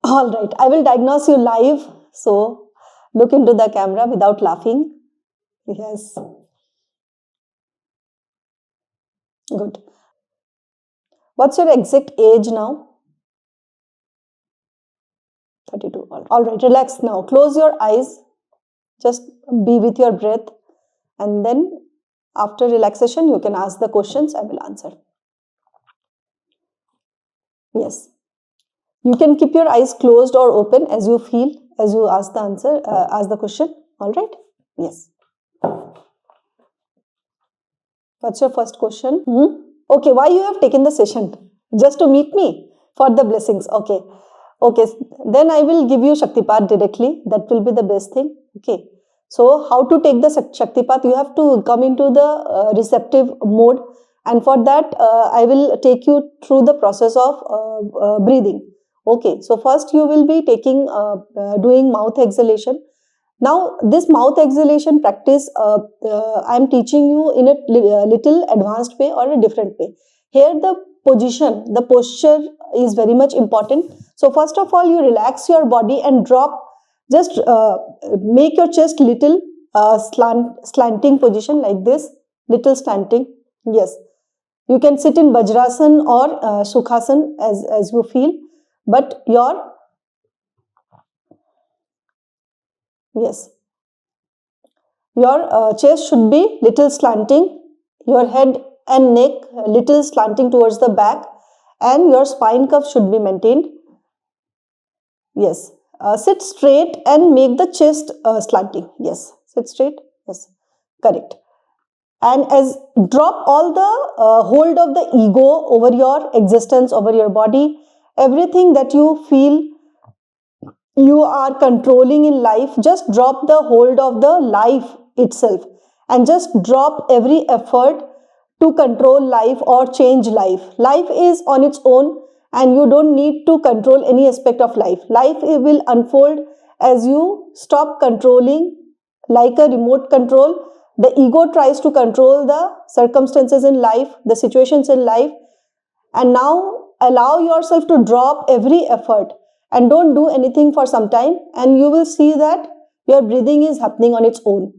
All right, I will diagnose you live. So look into the camera without laughing. Yes. Good. What's your exact age now? 32. All right, relax now. Close your eyes. Just be with your breath. And then after relaxation, you can ask the questions. I will answer. Yes. You can keep your eyes closed or open as you feel, as you ask the answer, ask the question. All right? Yes. What's your first question? Okay, why you have taken the session? Just to meet me for the blessings. Okay. Okay, then I will give you Shaktipat directly. That will be the best thing. Okay. So, how to take the Shaktipat? You have to come into the receptive mode, and for that, I will take you through the process of breathing. Okay. So, first you will be taking doing mouth exhalation. Now, this mouth exhalation practice, I am teaching you in a little advanced way or a different way. Here, the position, the posture is very much important. So, first of all, you relax your body and drop. Just make your chest little slanting position like this, little slanting. Yes, you can sit in Vajrasan or Sukhasan as you feel, but your yes. Your chest should be little slanting, your head and neck little slanting towards the back, and your spine curve should be maintained. Yes. Sit straight and make the chest slanting. Yes. Sit straight. Yes. Correct. And as drop all the hold of the ego over your existence, over your body, everything that you feel you are controlling in life, just drop the hold of the life itself and just drop every effort to control life or change life. Life is on its own and you don't need to control any aspect of life. Life will unfold as you stop controlling like a remote control. The ego tries to control the circumstances in life, the situations in life, and now allow yourself to drop every effort and don't do anything for some time, and you will see that your breathing is happening on its own.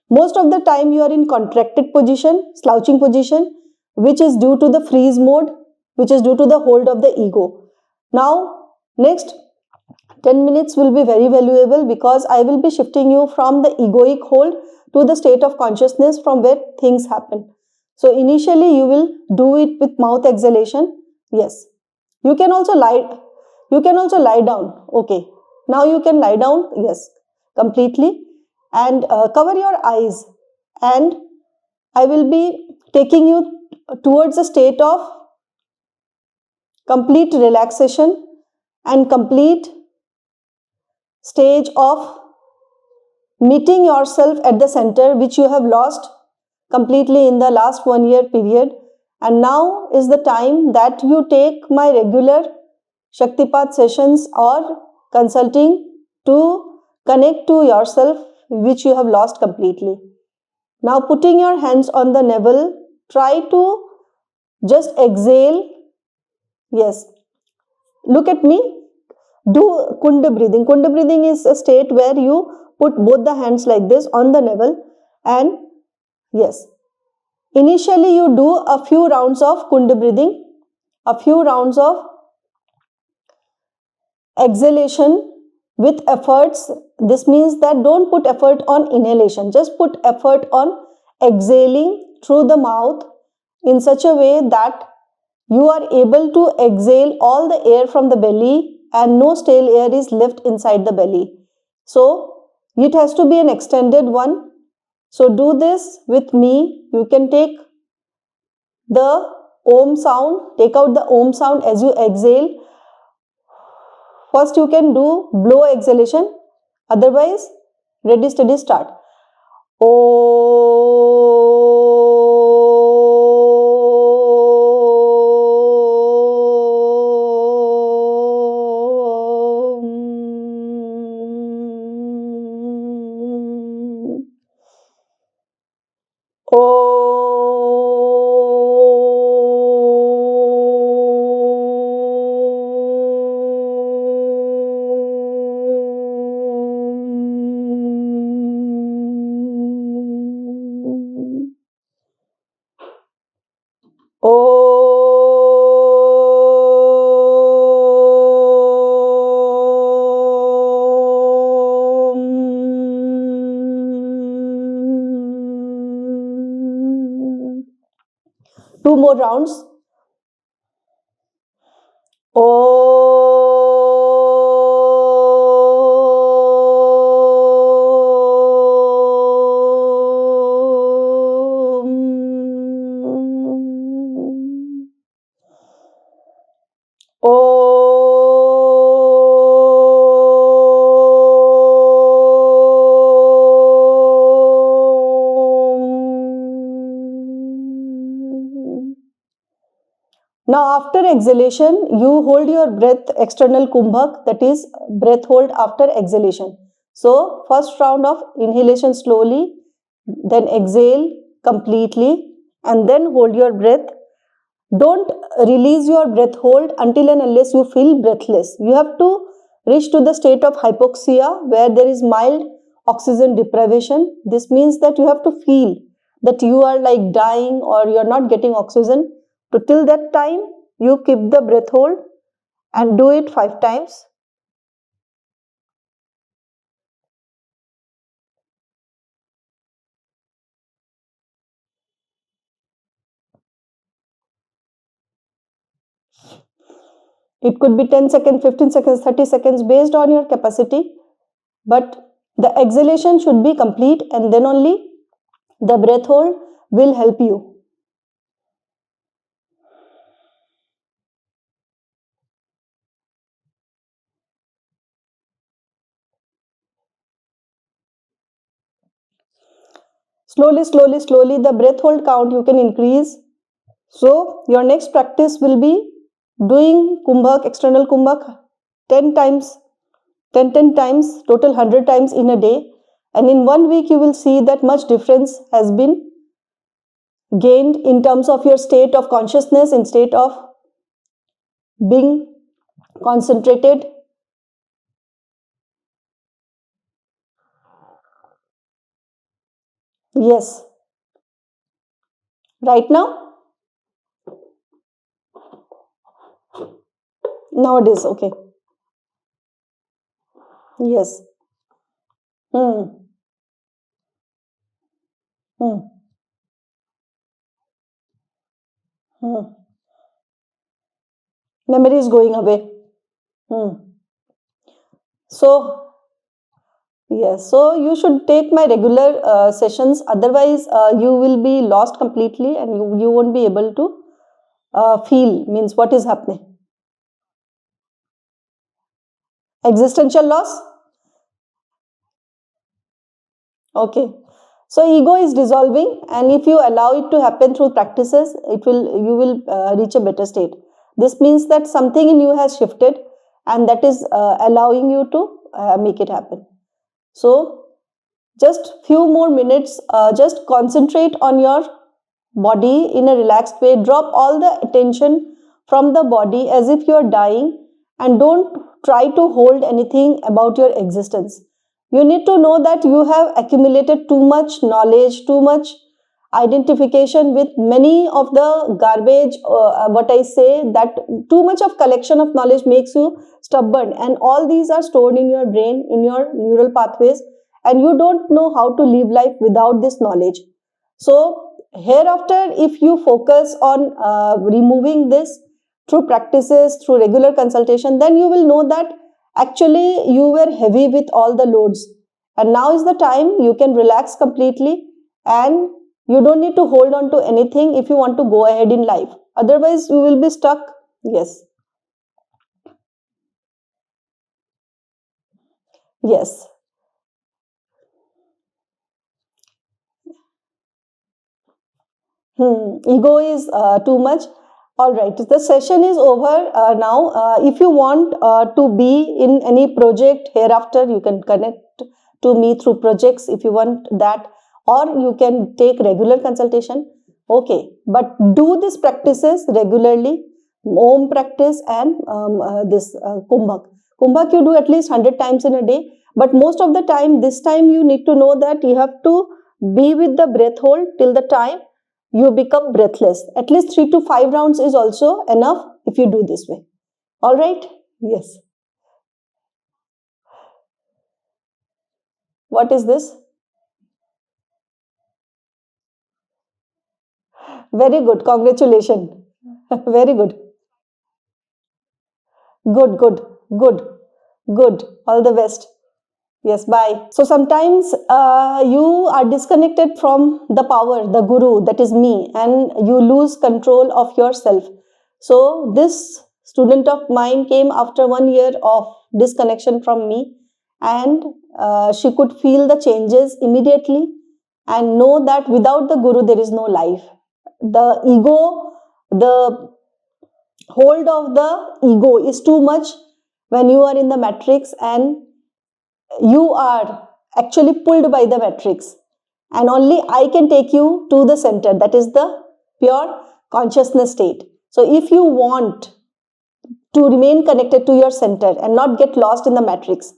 Most of the time you are in contracted position, slouching position, which is due to the freeze mode, which is due to the hold of the ego. Now, next 10 minutes will be very valuable because I will be shifting you from the egoic hold to the state of consciousness from where things happen. So initially you will do it with mouth exhalation. Yes. You can also lie down. Okay. Now you can lie down. Yes. Completely. And cover your eyes. And I will be taking you towards a state of complete relaxation and complete stage of meeting yourself at the center, which you have lost completely in the last 1 year period. And now is the time that you take my regular Shaktipat sessions or consulting to connect to yourself, which you have lost completely. Now putting your hands on the navel, try to just exhale. Yes. Look at me. Do Kunda breathing. Kunda breathing is a state where you put both the hands like this on the navel and yes. Initially you do a few rounds of Kunda breathing, a few rounds of exhalation with efforts. This means that don't put effort on inhalation, just put effort on exhaling through the mouth in such a way that you are able to exhale all the air from the belly and no stale air is left inside the belly. So it has to be an extended one. So do this with me. You can take the Om sound, take out the Om sound as you exhale. First you can do blow exhalation, otherwise ready steady start. more rounds. Now after exhalation, you hold your breath external kumbhak, that is breath hold after exhalation. So first round of inhalation slowly, then exhale completely and then hold your breath. Don't release your breath hold until and unless you feel breathless. You have to reach to the state of hypoxia where there is mild oxygen deprivation. This means that you have to feel that you are like dying or you are not getting oxygen. So till that time, you keep the breath hold and do it 5 times. It could be 10 seconds, 15 seconds, 30 seconds based on your capacity. But the exhalation should be complete and then only the breath hold will help you. Slowly, slowly, slowly, the breath hold count you can increase. So, your next practice will be doing kumbhak, external kumbhak 10 times, 10 times, total 100 times in a day. And in 1 week, you will see that much difference has been gained in terms of your state of consciousness, in state of being concentrated. Yes. Right now? Nowadays, okay. Yes. Hmm. Hmm. Hmm. Memory is going away. Hmm. So, yes, so you should take my regular sessions. Otherwise, you will be lost completely and you won't be able to feel, means what is happening. Existential loss? Okay. So ego is dissolving, and if you allow it to happen through practices, you will reach a better state. This means that something in you has shifted, and that is allowing you to make it happen. So just few more minutes, just concentrate on your body in a relaxed way. Drop all the attention from the body as if you are dying, and don't try to hold anything about your existence. You need to know that you have accumulated too much knowledge, too much identification with many of the garbage. What I say, that too much of collection of knowledge makes you stubborn, and all these are stored in your brain, in your neural pathways, and you don't know how to live life without this knowledge. So hereafter, if you focus on removing this through practices, through regular consultation, then you will know that actually you were heavy with all the loads, and now is the time you can relax completely, and you don't need to hold on to anything if you want to go ahead in life. Otherwise, you will be stuck. Yes. Yes. Ego is too much. All right, the session is over now. If you want to be in any project hereafter, you can connect to me through projects if you want that, or you can take regular consultation. Okay, but do these practices regularly. Om practice and this kumbhak. Kumbhak you do at least 100 times in a day, but most of the time, this time you need to know that you have to be with the breath hold till the time you become breathless. At least 3 to 5 rounds is also enough if you do this way. All right? Yes. What is this? Very good. Congratulations. Very good. Good, good, good, good. All the best. Yes, bye. So sometimes you are disconnected from the power, the guru, that is me, and you lose control of yourself. So this student of mine came after 1 year of disconnection from me, and she could feel the changes immediately and know that without the guru there is no life. The ego, the hold of the ego is too much when you are in the matrix, and you are actually pulled by the matrix, and only I can take you to the center, that is the pure consciousness state. So if you want to remain connected to your center and not get lost in the matrix,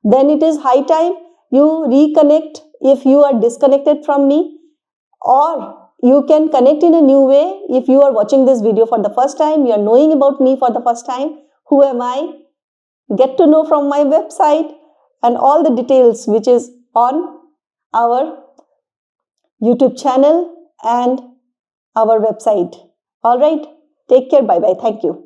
then it is high time you reconnect if you are disconnected from me, or you can connect in a new way. If you are watching this video for the first time, you are knowing about me for the first time, who am I? Get to know from my website and all the details which is on our YouTube channel and our website. All right, take care. Bye bye. Thank you.